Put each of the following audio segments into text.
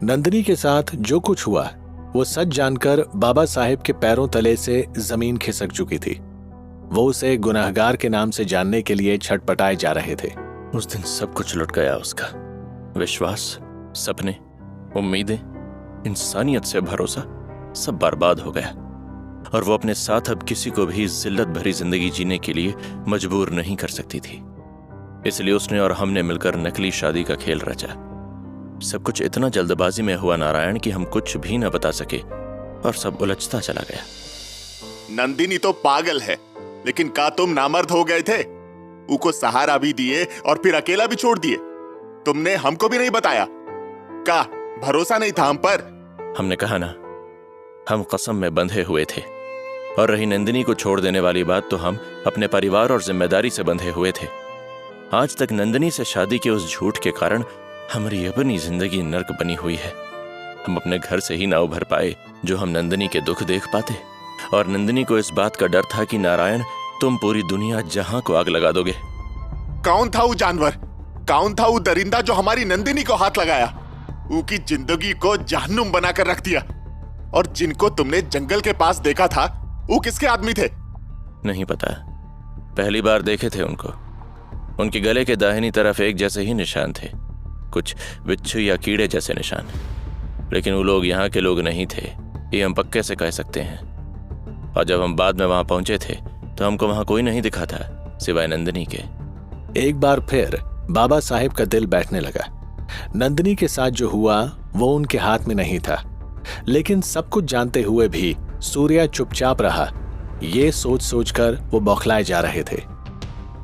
नंदिनी के साथ जो कुछ हुआ वो सच जानकर बाबा साहेब के पैरों तले से जमीन खिसक चुकी थी। वो उसे गुनहगार के नाम से जानने के लिए छटपटाए जा रहे थे। उस दिन सब कुछ लुट गया उसका। विश्वास, सपने, उम्मीदें, इंसानियत से भरोसा सब बर्बाद हो गया। और वो अपने साथ अब किसी को भी जिल्लत भरी जिंदगी जीने के लिए मजबूर नहीं कर सकती थी। इसलिए उसने और हमने मिलकर नकली शादी का खेल रचा। सब कुछ इतना जल्दबाजी में हुआ नारायण कि हम कुछ भी न बता सके और सब उलझता चला गया। नंदिनी तो पागल है, लेकिन का तुम नामर्द हो गए थे? उको सहारा भी दिए और फिर अकेला भी छोड़ दिए। तुमने हमको भी नहीं बताया? का भरोसा नहीं था हम पर? हमने कहा ना, हम कसम में बंधे हुए थे। और रही नंदिनी को छोड़ देने वाली बात, तो हम अपने परिवार और जिम्मेदारी से बंधे हुए थे। आज तक नंदिनी से शादी के उस झूठ के कारण हमारी अपनी जिंदगी नर्क बनी हुई है। हम अपने घर से ही ना उभर पाए जो हम नंदिनी के दुख देख पाते। और नंदिनी को इस बात का डर था कि नारायण, तुम पूरी दुनिया जहां को आग लगा दोगे। कौन था वो जानवर? कौन था वो दरिंदा जो हमारी नंदिनी को हाथ लगाया? उसकी जिंदगी को जहन्नुम बनाकर रख दिया। और जिनको तुमने जंगल के पास देखा था, वो किसके आदमी थे? नहीं पता, पहली बार देखे थे उनको। उनके गले के दाहिनी तरफ एक जैसे ही निशान थे, कुछ बिच्छू या कीड़े जैसे निशान। लेकिन वो लोग यहाँ के लोग नहीं थे, ये हम पक्के से कह सकते हैं। और जब हम बाद में वहां पहुंचे थे तो हमको वहां कोई नहीं दिखा था सिवाय नंदिनी के। एक बार फिर बाबा साहेब का दिल बैठने लगा। नंदिनी के साथ जो हुआ वो उनके हाथ में नहीं था, लेकिन सब कुछ जानते हुए भी सूर्या चुपचाप रहा। ये सोच सोचकर वो बौखलाए जा रहे थे।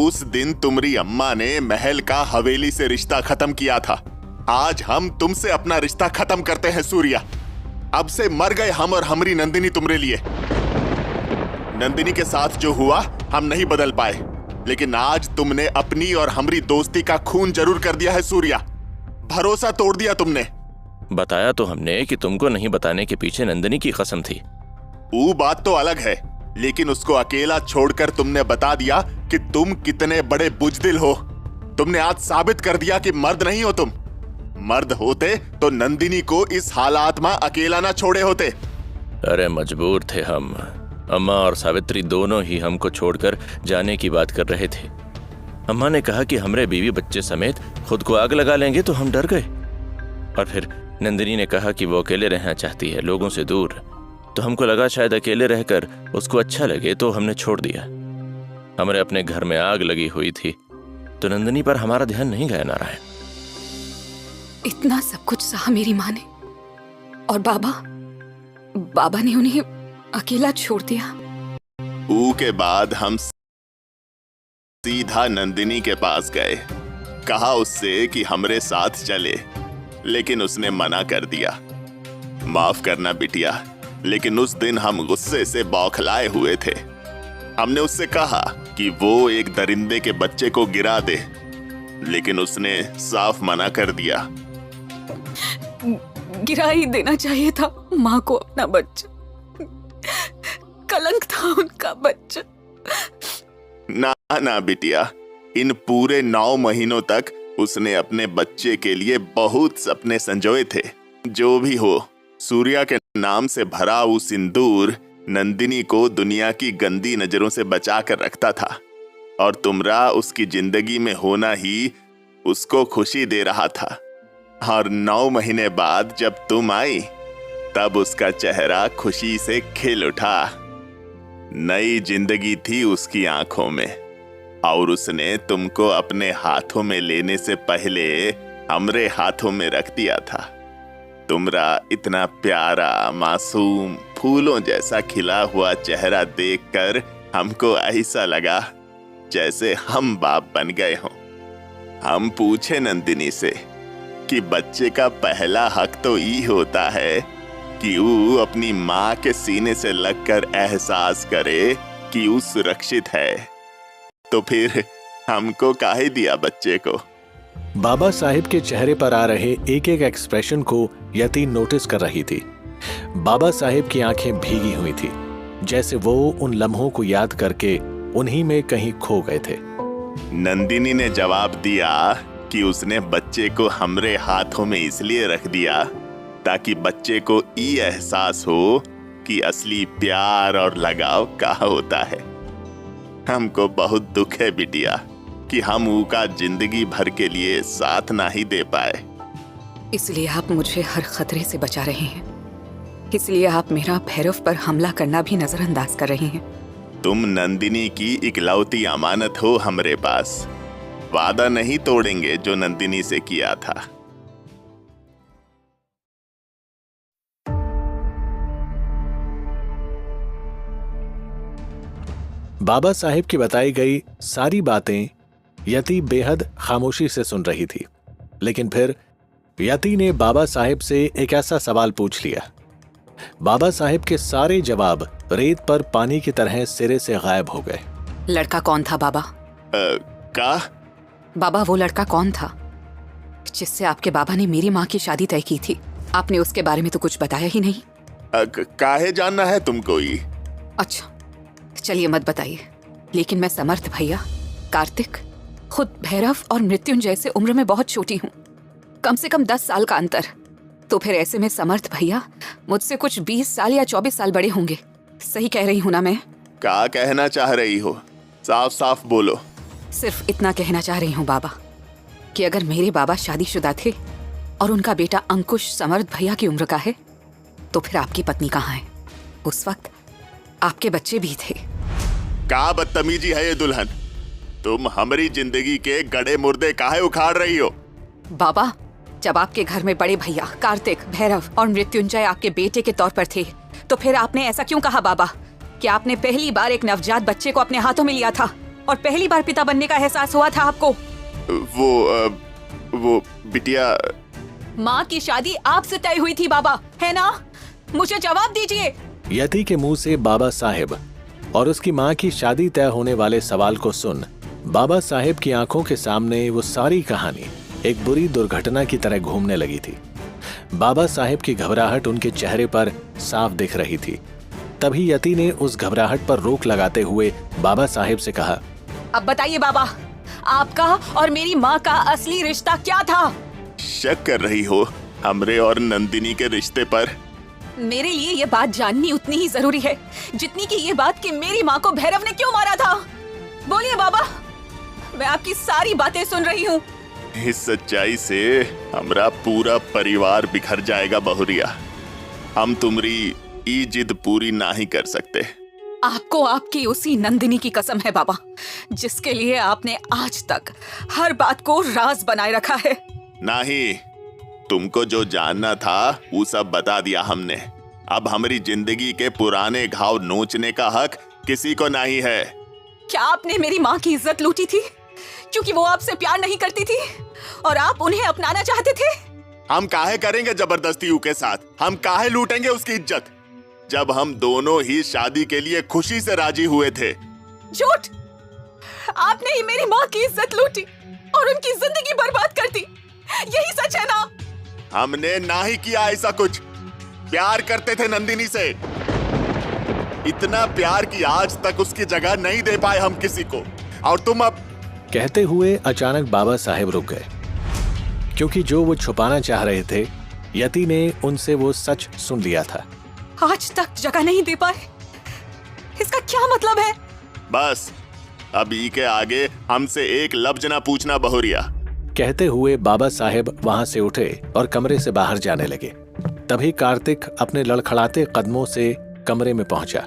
उस दिन तुम्हारी अम्मा ने महल का हवेली से रिश्ता खत्म किया था। आज हम तुमसे अपना रिश्ता खत्म करते हैं सूर्या। अब से मर गए हम और हमारी नंदिनी तुम्हारे लिए। नंदिनी के साथ जो हुआ हम नहीं बदल पाए, लेकिन आज तुमने अपनी और हमारी दोस्ती का खून जरूर कर दिया है सूर्या। भरोसा तोड़ दिया तुमने। बताया तो हमने कि तुमको नहीं बताने के पीछे नंदिनी की कसम थी। वो बात तो अलग है, लेकिन उसको अकेला छोड़कर तुमने बता दिया कि तुम कितने बड़े बुजदिल हो। तुमने आज साबित कर दिया कि मर्द नहीं हो तुम। मर्द होते तो नंदिनी को इस हालात में अकेला ना छोड़े होते। अरे मजबूर थे हम। अम्मा और सावित्री दोनों ही हमको छोड़कर जाने की बात कर रहे थे। अम्मा ने कहा कि हमरे बीवी बच्चे समेत खुद को आग लगा लेंगे, तो हम डर गए। और फिर नंदिनी ने कहा कि वो अकेले रहना चाहती है, लोगों से दूर। तो हमको लगा शायद अकेले रहकर उसको अच्छा लगे, तो हमने छोड़ दिया। हमारे अपने घर में आग लगी हुई थी, तो नंदिनी पर हमारा ध्यान नहीं गया नारायण। इतना सब कुछ सहा मेरी माँ ने, और बाबा ने उन्हें अकेला छोड़ दिया। के बाद हम सीधा नंदिनी के पास गए। कहा उससे कि हमरे साथ चले, लेकिन उसने मना कर दिया। माफ करना बिटिया, लेकिन उस दिन हम गुस्से से बौखलाए हुए थे। हमने उससे कहा कि वो एक दरिंदे के बच्चे को गिरा दे, लेकिन उसने साफ मना कर दिया। गिरा ही देना चाहिए था माँ को अपना बच्चा। कलंक था उनका बच्चा। ना बिटिया, इन पूरे 9 महीनों तक उसने अपने बच्चे के लिए बहुत सपने संजोए थे। जो भी हो, सूर्या के नाम से भरा वो सिंदूर नंदिनी को दुनिया की गंदी नजरों से बचा कर रखता था, और तुमरा उसकी जिंदगी में होना ही उसको खुशी दे रहा था। और 9 महीने बाद जब तुम आई, तब उसका चेहरा खुशी से खिल उठा। नई जिंदगी थी उसकी आंखों में, और उसने तुमको अपने हाथों में लेने से पहले हमरे हाथों में रख दिया था। तुमरा इतना प्यारा, मासूम, फूलों जैसा खिला हुआ चेहरा देखकर हमको ऐसा लगा जैसे हम बाप बन गए हों। हम पूछे नंदिनी से कि बच्चे का पहला हक तो ये होता है कि वो अपनी माँ के सीने से लगकर एहसास करे कि वो सुरक्षित है, तो फिर हमको काहे दिया बच्चे को? बाबा साहिब के चेहरे पर आ रहे एक एक एक्सप्रेशन को यति नोटिस कर रही थी। बाबा साहिब की आंखें भीगी हुई थी, जैसे वो उन लम्हों को याद करके उन्हीं में कहीं खो गए थे। नंदिनी ने जवाब दिया कि उसने बच्चे को हमरे हाथों में इसलिए रख दिया ताकि बच्चे को ये एहसास हो कि असली प्यार और लगाव कहाँ होता है। हमको बहुत दुख है बिटिया कि हम ऊका जिंदगी भर के लिए साथ ना ही दे पाए। इसलिए आप मुझे हर खतरे से बचा रहे हैं, इसलिए आप मेरा भैरव पर हमला करना भी नजरअंदाज कर रहे हैं। तुम नंदिनी की इकलौती अमानत हो हमरे पास। वादा नहीं तोड़ेंगे जो नंदिनी से किया था। बाबा साहेब की बताई गई सारी बातें यति बेहद खामोशी से सुन रही थी, लेकिन फिर यति ने बाबा साहेब से एक ऐसा सवाल पूछ लिया। बाबा साहेब के सारे जवाब रेत पर पानी की तरह सिरे से गायब हो गए। लड़का कौन था बाबा? का? बाबा वो लड़का कौन था जिससे आपके बाबा ने मेरी माँ की शादी तय की थी? आपने उसके बारे में तो कुछ बताया ही नहीं। काहे जानना है तुमको ये? अच्छा चलिए मत बताइए, लेकिन मैं समर्थ भैया, कार्तिक, खुद भैरव और मृत्युंजय से उम्र में बहुत छोटी हूँ, कम से कम 10 साल का अंतर। तो फिर ऐसे में समर्थ भैया मुझसे कुछ 20 साल या 24 साल बड़े होंगे। सही कह रही हूँ ना मैं? क्या कहना चाह रही हो? साफ साफ बोलो। सिर्फ इतना कहना चाह रही हूँ बाबा कि अगर मेरे बाबा शादीशुदा थे और उनका बेटा अंकुश समर्थ भैया की उम्र का है, तो फिर आपकी पत्नी कहाँ है? उस वक्त आपके बच्चे भी थे। क्या बदतमीजी है ये दुल्हन? तुम हमारी जिंदगी के गड़े मुर्दे काहे उखाड़ रही हो? बाबा, जब आपके घर में बड़े भैया कार्तिक, भैरव और मृत्युंजय आपके बेटे के तौर पर थे, तो फिर आपने ऐसा क्यों कहा बाबा कि आपने पहली बार एक नवजात बच्चे को अपने हाथों में लिया था और पहली बार पिता बनने का एहसास हुआ था आपको? वो बिटिया, माँ की शादी आपसे तय हुई थी बाबा, है ना? मुझे जवाब दीजिए। यति के मुंह से बाबा साहेब और उसकी मां की शादी तय होने वाले सवाल को सुन बाबा साहेब की आंखों के सामने वो सारी कहानी एक बुरी दुर्घटना की तरह घूमने लगी थी। बाबा साहेब की घबराहट उनके चेहरे पर साफ दिख रही थी। तभी यति ने उस घबराहट पर रोक लगाते हुए बाबा साहेब से कहा, अब बताइए बाबा, आपका और मेरी माँ का असली रिश्ता क्या था? शक कर रही हो हमरे और नंदिनी के रिश्ते पर? मेरे लिए ये बात जाननी उतनी ही जरूरी है जितनी कि ये बात कि मेरी माँ को भैरव ने क्यों मारा था। बोलिए बाबा, मैं आपकी सारी बातें सुन रही हूँ। इस सच्चाई से हमारा पूरा परिवार बिखर जाएगा बहुरिया। हम तुम्हारी ई जिद पूरी ना ही कर सकते। आपको आपकी उसी नंदिनी की कसम है बाबा, जिसके लिए आपने आज तक हर बात को राज बनाए रखा है। नहीं, तुमको जो जानना था वो सब बता दिया हमने। अब हमारी जिंदगी के पुराने घाव नोचने का हक किसी को नहीं है। क्या आपने मेरी माँ की इज्जत लूटी थी क्योंकि वो आपसे प्यार नहीं करती थी और आप उन्हें अपनाना चाहते थे? हम काहे करेंगे जबरदस्ती के साथ? हम काहे लूटेंगे उसकी इज्जत जब हम दोनों ही शादी के लिए खुशी से राजी हुए थे? झूठ! आपने ही मेरी माँ की इज्जत लूटी और उनकी जिंदगी बर्बाद कर दी। यही सच है ना? हमने ना ही किया ऐसा कुछ। प्यार करते थे नंदिनी से, इतना प्यार कि आज तक उसकी जगह नहीं दे पाए हम किसी को। और तुम अब... कहते हुए अचानक बाबा साहेब रुक गए, क्योंकि जो वो छुपाना चाह रहे थे यति ने उनसे वो सच सुन लिया था। आज तक जगह नहीं दे पाए, इसका क्या मतलब है? बस अभी के आगे हमसे एक लफ्ज ना पूछना बहुरिया। कहते हुए बाबा साहेब वहां से उठे और कमरे से बाहर जाने लगे। तभी कार्तिक अपने लड़खड़ाते कदमों से कमरे में पहुंचा।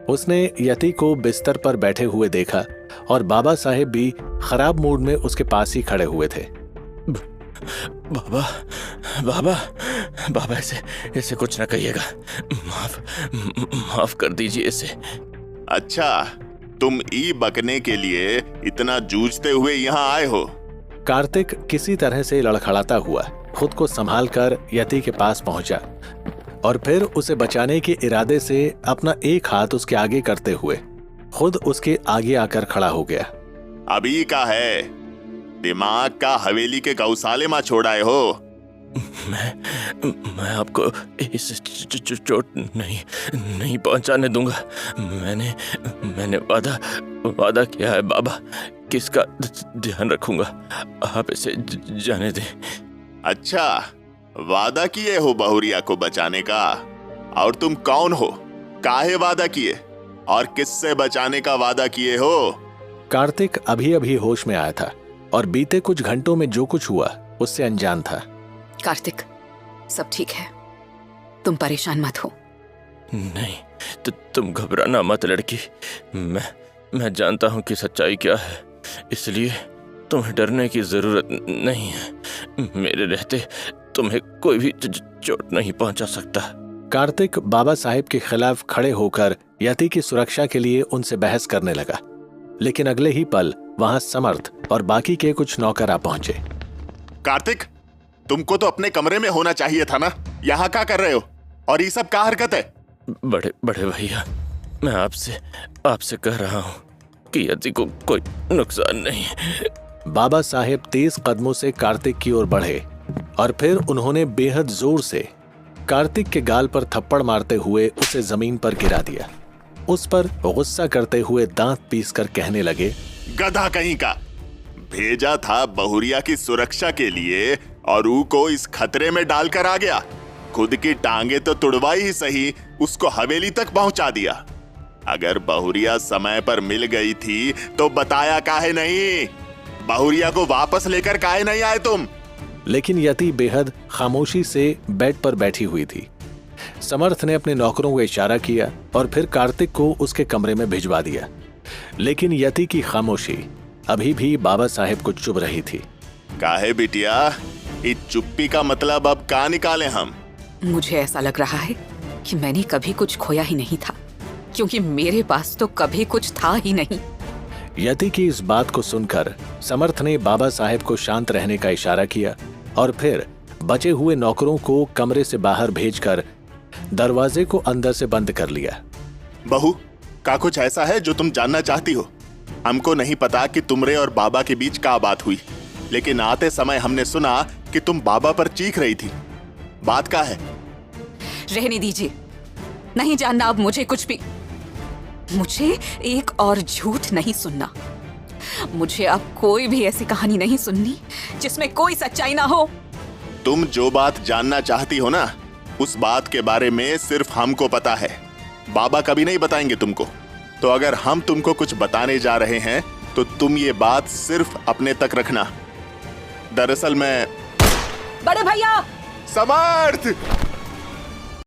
उसने यति को बिस्तर पर बैठे हुए देखा और बाबा साहेब भी खराब मूड में उसके पास ही खड़े हुए थे। बाबा बाबा बाबा, ऐसे कुछ ना कहिएगा। माफ कर दीजिए इसे। अच्छा, तुम ई बकने के लिए इतना जूझते हुए यहाँ आए हो? कार्तिक किसी तरह से लड़खड़ाता हुआ खुद को संभालकर यति के पास पहुंचा और फिर उसे बचाने के इरादे से अपना एक हाथ उसके आगे करते हुए खुद उसके आगे आकर खड़ा हो गया। अभी का है? दिमाग का हवेली के गौशाले में छोड़ाए हो? मैं आपको इस चोट नहीं पहुंचाने दूंगा। मैंने वादा किया है बाबा, किसका ध्यान रखूंगा। आप इसे जाने दें। अच्छा, वादा किए हो बहुरिया को बचाने का? और तुम कौन हो? काहे वादा किए और किससे बचाने का वादा किए हो? कार्तिक अभी अभी होश में आया था और बीते कुछ घंटों में जो कुछ हुआ उससे अनजान था। कार्तिक, सब ठीक है, तुम परेशान मत हो। नहीं, तुम घबराना मत लड़की। मैं जानता हूं कि सच्चाई क्या है, इसलिए तुम्हें डरने की जरूरत नहीं है। मेरे रहते तुम्हें कोई भी चोट नहीं पहुंचा सकता। कार्तिक बाबा साहेब के खिलाफ खड़े होकर यति की सुरक्षा के लिए उनसे बहस करने लगा, लेकिन अगले ही पल वहां समर्थ और बाकी के कुछ नौकर आ पहुंचे। कार्तिक, तुमको तो अपने कमरे में होना चाहिए था ना, यहाँ क्या कर रहे हो? और ये सब क्या हरकत है? बड़े भैया, मैं आपसे कह रहा हूँ कि यति को कोई नुकसान नहीं। बाबा साहेब तेज कदमों से कार्तिक की ओर बढ़े और फिर उन्होंने बेहद जोर से कार्तिक के गाल पर थप्पड़ मारते हुए उसे जमीन पर गिरा दिया। उस पर गुस्सा करते हुए दांत पीसकर कहने लगे, गधा कहीं का, भेजा था बहुरिया की सुरक्षा के लिए और ऊ को इस खतरे में डालकर आ गया। खुद की टांगे तो तुड़वाई ही सही, उसको हवेली तक पहुंचा दिया। अगर बहुरिया समय पर मिल गई थी तो बताया काहे नहीं? बहुरिया को वापस लेकर काहे नहीं आए तुम? लेकिन यति बेहद खामोशी से बेड पर बैठी हुई थी। समर्थ ने अपने नौकरों को इशारा किया और फिर कार्तिक को उसके कमरे में भिजवा दिया, लेकिन यति की खामोशी अभी भी बाबा साहेब को चुभ रही थी। काहे बिटिया, इस चुप्पी का मतलब अब का निकालें हम? मुझे ऐसा लग रहा है कि मैंने कभी कुछ खोया ही नहीं था, क्योंकि मेरे पास तो कभी कुछ था ही नहीं। यति की इस बात को सुनकर समर्थ ने बाबा साहेब को शांत रहने का इशारा किया और फिर बचे हुए नौकरों को कमरे से बाहर भेजकर दरवाजे को अंदर से बंद कर लिया। बहू, का कुछ ऐसा है जो तुम जानना चाहती हो? हमको नहीं पता कि तुमरे और बाबा के बीच क्या बात हुई, लेकिन आते समय हमने सुना कि तुम बाबा पर चीख रही थी। बात क्या है? रहने दीजिए, नहीं जानना अब मुझे कुछ भी। मुझे एक और झूठ नहीं सुनना। मुझे अब कोई भी ऐसी कहानी नहीं सुननी जिसमें कोई सच्चाई ना हो। तुम जो बात जानना चाहती हो ना, उस बात के बारे में सिर्फ हमको पता है, बाबा कभी नहीं बताएंगे तुमको। तो अगर हम तुमको कुछ बताने जा रहे हैं तो तुम ये बात सिर्फ अपने तक रखना। दरअसल मैं बड़े भैया! समर्थ!